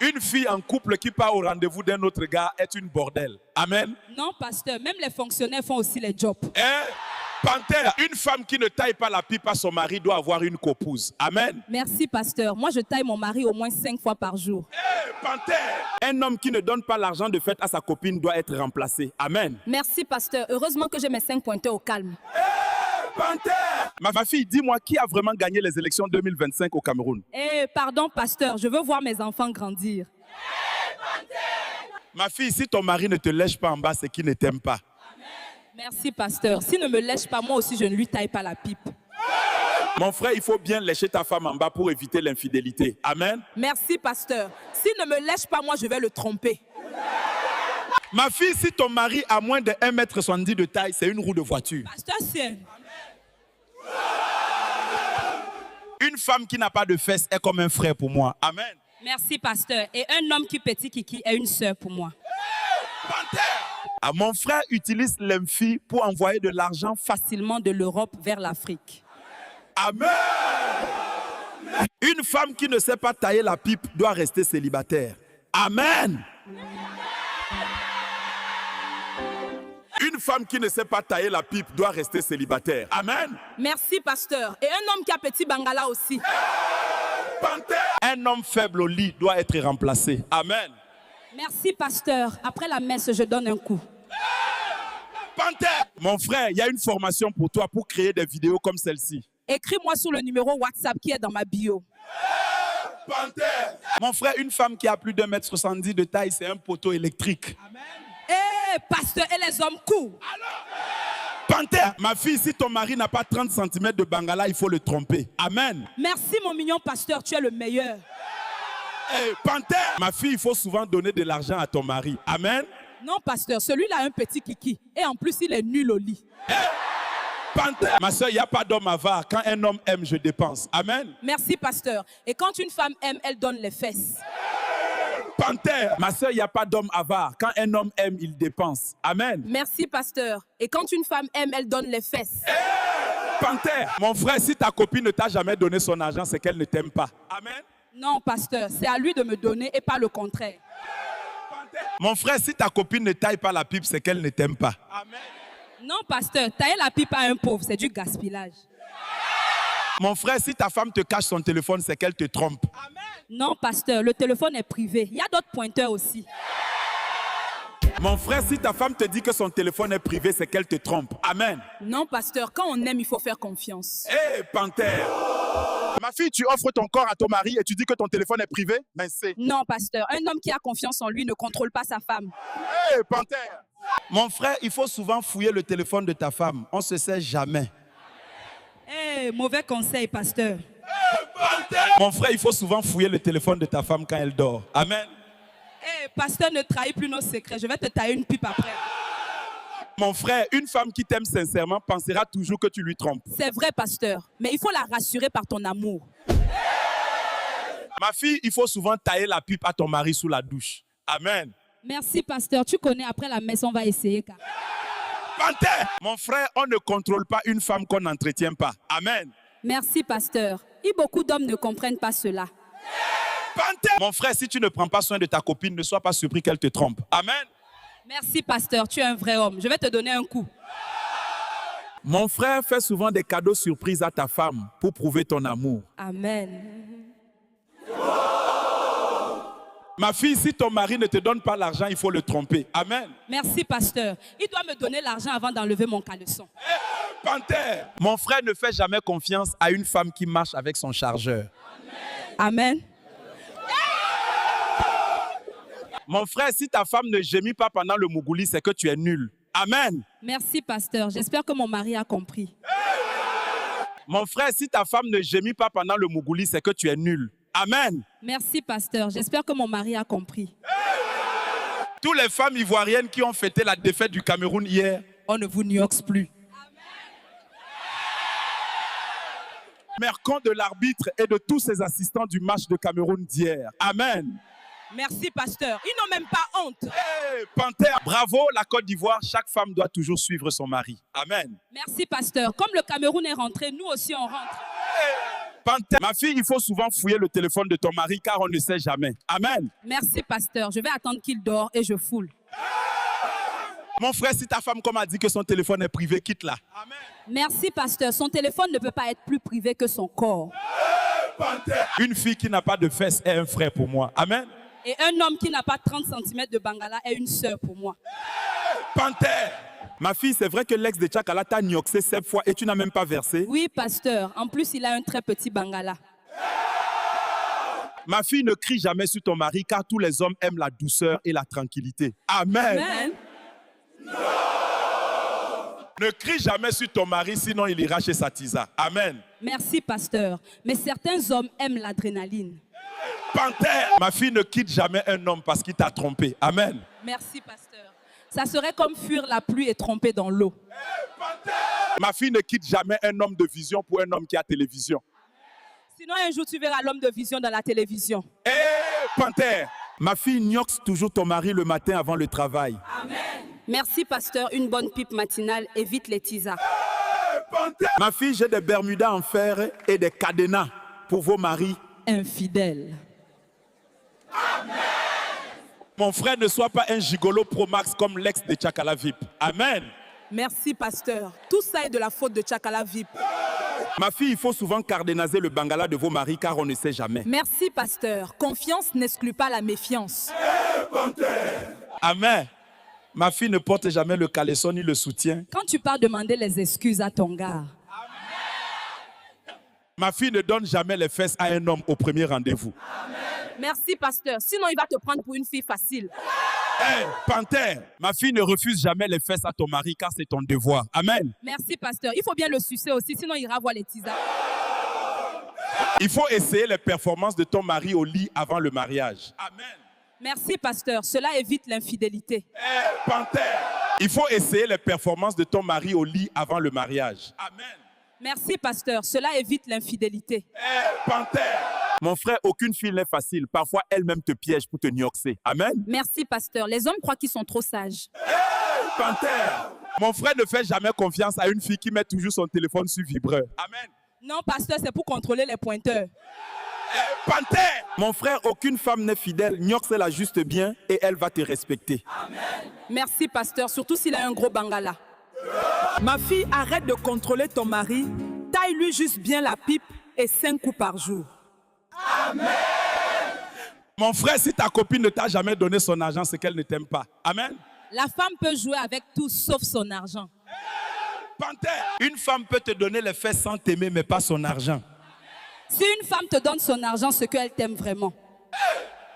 Une fille en couple qui part au rendez-vous d'un autre gars est une bordel. Amen. Non, pasteur, même les fonctionnaires font aussi les jobs. Panthère, une femme qui ne taille pas la pipe à son mari doit avoir une copouse. Amen. Merci, pasteur. Moi, je taille mon mari au moins 5 fois par jour. Panthère, un homme qui ne donne pas l'argent de fête à sa copine doit être remplacé. Amen. Merci, pasteur. Heureusement que j'ai mes 5 pointeurs au calme. Panthère, ma fille, dis-moi qui a vraiment gagné les élections 2025 au Cameroun? Pardon, pasteur, je veux voir mes enfants grandir. Ma fille, si ton mari ne te lèche pas en bas, c'est qu'il ne t'aime pas. Merci, pasteur. S'il ne me lèche pas, moi aussi, je ne lui taille pas la pipe. Mon frère, il faut bien lécher ta femme en bas pour éviter l'infidélité. Amen. Merci, pasteur. S'il ne me lèche pas, moi, je vais le tromper. Ma fille, si ton mari a moins de 1,70 m de taille, c'est une roue de voiture. Pasteur, c'est... Une femme qui n'a pas de fesses est comme un frère pour moi. Amen. Merci, pasteur. Et un homme qui petit kiki est une sœur pour moi. Mon frère utilise l'Emphi pour envoyer de l'argent Facilement de l'Europe vers l'Afrique. Amen. Une femme qui ne sait pas tailler la pipe doit rester célibataire. Amen. Une femme qui ne sait pas tailler la pipe doit rester célibataire. Amen. Merci, pasteur. Et un homme qui a petit bangala aussi. Un homme faible au lit doit être remplacé. Amen. Merci, pasteur. Après la messe, je donne un coup. Mon frère, il y a une formation pour toi pour créer des vidéos comme celle-ci. Écris-moi sur le numéro WhatsApp qui est dans ma bio. Mon frère, une femme qui a plus d'1,70 m de taille, c'est un poteau électrique. Pasteur, et les hommes courent. Panthère, ma fille, si ton mari n'a pas 30 cm de bangala, il faut le tromper. Amen. Merci, mon mignon pasteur, tu es le meilleur. Panthère, ma fille, il faut souvent donner de l'argent à ton mari. Amen. Non, pasteur, celui-là a un petit kiki. Et en plus, il est nul au lit. Panthère, ma soeur, il n'y a pas d'homme avare. Quand un homme aime, je dépense. Amen. Merci, pasteur. Et quand une femme aime, elle donne les fesses. Panthère, ma soeur, il n'y a pas d'homme avare. Quand un homme aime, il dépense. Amen. Merci, pasteur. Et quand une femme aime, elle donne les fesses. Panthère, mon frère, si ta copine ne t'a jamais donné son argent, c'est qu'elle ne t'aime pas. Amen. Non, pasteur, c'est à lui de me donner et pas le contraire. Mon frère, si ta copine ne taille pas la pipe, c'est qu'elle ne t'aime pas. Amen. Non, pasteur, tailler la pipe à un pauvre, c'est du gaspillage. Mon frère, si ta femme te cache son téléphone, c'est qu'elle te trompe. Amen. Non, pasteur, le téléphone est privé. Il y a d'autres pointeurs aussi. Mon frère, si ta femme te dit que son téléphone est privé, c'est qu'elle te trompe. Amen. Non, pasteur, quand on aime, il faut faire confiance. Panthère. Ma fille, tu offres ton corps à ton mari et tu dis que ton téléphone est privé? Mais c'est... Non, pasteur, un homme qui a confiance en lui ne contrôle pas sa femme. Panthère. Mon frère, il faut souvent fouiller le téléphone de ta femme. On ne se sait jamais. Mauvais conseil, pasteur. Mon frère, il faut souvent fouiller le téléphone de ta femme quand elle dort. Amen. Pasteur, ne trahis plus nos secrets. Je vais te tailler une pipe après. Mon frère, une femme qui t'aime sincèrement pensera toujours que tu lui trompes. C'est vrai, pasteur. Mais il faut la rassurer par ton amour. Ma fille, il faut souvent tailler la pipe à ton mari sous la douche. Amen. Merci, pasteur. Tu connais, après la messe, on va essayer. Panthère. Mon frère, on ne contrôle pas une femme qu'on n'entretient pas. Amen. Merci, pasteur. Et beaucoup d'hommes ne comprennent pas cela. Panthère. Mon frère, si tu ne prends pas soin de ta copine, ne sois pas surpris qu'elle te trompe. Amen. Merci, pasteur. Tu es un vrai homme. Je vais te donner un coup. Mon frère fait souvent des cadeaux surprises à ta femme pour prouver ton amour. Amen. Ma fille, si ton mari ne te donne pas l'argent, il faut le tromper. Amen. Merci, pasteur. Il doit me donner l'argent avant d'enlever mon caleçon. Panthère. Mon frère ne fait jamais confiance à une femme qui marche avec son chargeur. Amen. Mon frère, si ta femme ne gémit pas pendant le mougouli, c'est que tu es nul. Amen. Merci, pasteur. J'espère que mon mari a compris. Mon frère, si ta femme ne gémit pas pendant le mougouli, c'est que tu es nul. Amen. Merci, pasteur. J'espère que mon mari a compris. Toutes les femmes ivoiriennes qui ont fêté la défaite du Cameroun hier, on ne vous nioxe plus. Mercant de l'arbitre et de tous ses assistants du match de Cameroun d'hier. Amen. Merci, pasteur. Ils n'ont même pas honte. Panthère, bravo la Côte d'Ivoire. Chaque femme doit toujours suivre son mari. Amen. Merci, pasteur. Comme le Cameroun est rentré, nous aussi on rentre. Panthère. Ma fille, il faut souvent fouiller le téléphone de ton mari car on ne sait jamais. Amen. Merci, pasteur. Je vais attendre qu'il dort et je foule. Mon frère, si ta femme, comme a dit que son téléphone est privé, quitte-la. Amen. Merci, pasteur. Son téléphone ne peut pas être plus privé que son corps. Une fille qui n'a pas de fesses est un frère pour moi. Amen. Et un homme qui n'a pas 30 cm de bangala est une sœur pour moi. Panthère. Ma fille, c'est vrai que l'ex de Tchakala t'a nioxé 7 fois et tu n'as même pas versé. Oui, pasteur. En plus, il a un très petit bangala. Ma fille, ne crie jamais sur ton mari car tous les hommes aiment la douceur et la tranquillité. Amen. Amen. Ne crie jamais sur ton mari, sinon il ira chez sa tisa. Amen. Merci, pasteur. Mais certains hommes aiment l'adrénaline. Panthère. Ma fille, ne quitte jamais un homme parce qu'il t'a trompé. Amen. Merci, pasteur. Ça serait comme fuir la pluie et tromper dans l'eau. Ma fille, ne quitte jamais un homme de vision pour un homme qui a télévision. Sinon, un jour, tu verras l'homme de vision dans la télévision. Panthère. Ma fille nioxe toujours ton mari le matin avant le travail. Amen. Merci, pasteur. Une bonne pipe matinale évite les tisas. Ma fille, j'ai des bermudas en fer et des cadenas pour vos maris infidèles. Amen. Mon frère, ne sois pas un gigolo pro max comme l'ex de Tchakala VIP. Amen. Merci, pasteur. Tout ça est de la faute de Tchakala VIP. Ma fille, il faut souvent cardénaser le bangala de vos maris car on ne sait jamais. Merci, pasteur. Confiance n'exclut pas la méfiance. Amen. Ma fille ne porte jamais le caleçon ni le soutien. Quand tu pars demander les excuses à ton gars. Ma fille ne donne jamais les fesses à un homme au premier rendez-vous. Merci, pasteur. Sinon, il va te prendre pour une fille facile. Panthère, ma fille ne refuse jamais les fesses à ton mari car c'est ton devoir. Amen. Merci, pasteur. Il faut bien le sucer aussi, sinon il ira voir les tisas. Il faut essayer les performances de ton mari au lit avant le mariage. Amen. Merci, pasteur. Cela évite l'infidélité. Panthère, il faut essayer les performances de ton mari au lit avant le mariage. Amen. Merci, pasteur. Cela évite l'infidélité. Panthère. Mon frère, aucune fille n'est facile. Parfois, elle-même te piège pour te nioxer. Amen. Merci, pasteur. Les hommes croient qu'ils sont trop sages. Panthère. Mon frère ne fait jamais confiance à une fille qui met toujours son téléphone sur vibreur. Amen. Non, pasteur, c'est pour contrôler les pointeurs. Panthère. Mon frère, aucune femme n'est fidèle. Nioxe-la juste bien et elle va te respecter. Amen. Merci, pasteur. Surtout s'il a un gros bangala. Ma fille, arrête de contrôler ton mari. Taille-lui juste bien la pipe et 5 coups par jour. Amen. Mon frère, si ta copine ne t'a jamais donné son argent, c'est qu'elle ne t'aime pas. Amen. La femme peut jouer avec tout sauf son argent. Panthère, une femme peut te donner les fesses sans t'aimer, mais pas son argent. Si une femme te donne son argent, c'est qu'elle t'aime vraiment.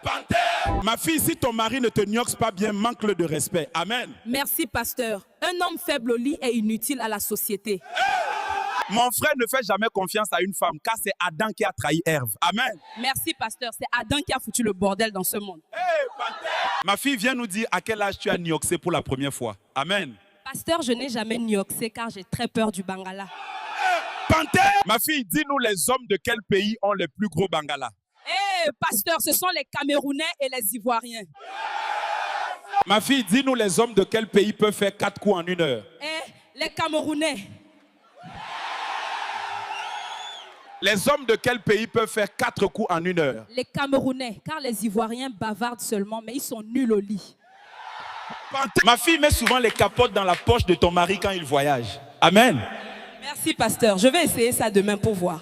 Panthère. Ma fille, si ton mari ne te nioxe pas bien, manque-le de respect. Amen. Merci, pasteur. Un homme faible au lit est inutile à la société. Mon frère ne fait jamais confiance à une femme, car c'est Adam qui a trahi Ève. Amen. Merci, pasteur. C'est Adam qui a foutu le bordel dans ce monde. Ma fille, viens nous dire à quel âge tu as nioxé pour la première fois. Amen. Pasteur, je n'ai jamais nioxé car j'ai très peur du bangala. Panthère. Ma fille, dis-nous les hommes de quel pays ont les plus gros bangalas. Pasteur, ce sont les Camerounais et les Ivoiriens. Ma fille, dis-nous les hommes de quel pays peuvent faire 4 coups en 1 heure. Les Camerounais. Les hommes de quel pays peuvent faire 4 coups en 1 heure? Les Camerounais, car les Ivoiriens bavardent seulement, mais ils sont nuls au lit. Ma fille met souvent les capotes dans la poche de ton mari quand il voyage. Amen. Merci, pasteur. Je vais essayer ça demain pour voir.